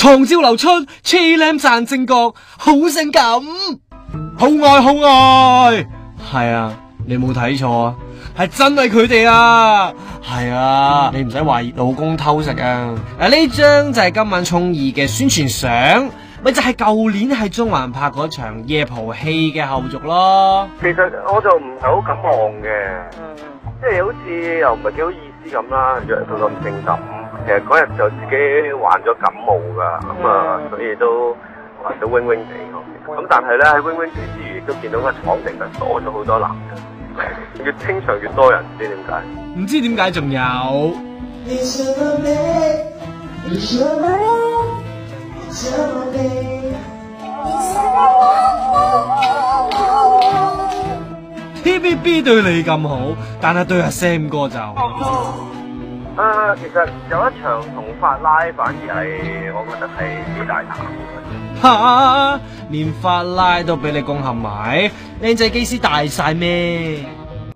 床照流出超靚讚正角，好性感，好愛好愛。係啊，你冇睇錯啊，係真係佢哋啊。係啊，你唔使懷疑老公偷食啊。呢張就係今晚衝2嘅宣傳相，咪就係舊年喺中環拍嗰場夜蒲戲嘅後續咯。其實我就唔係好敢望嘅，即係好似又唔係幾好意思咁啦，約到咁性感。其實嗰日就自己患咗感冒噶，咁啊，所以都患到 wing wing 地。咁但係咧喺 wing wing 地之餘，亦都見到個廠定係多咗好多男人，越清場越多人，唔知點解。唔知點解仲有。TVB 對你咁好，但係對阿 Sam 哥就其實有一場同法拉反而係我覺得係幾大膽吓，連法拉都俾你攻陷埋，靚仔機師大晒咩？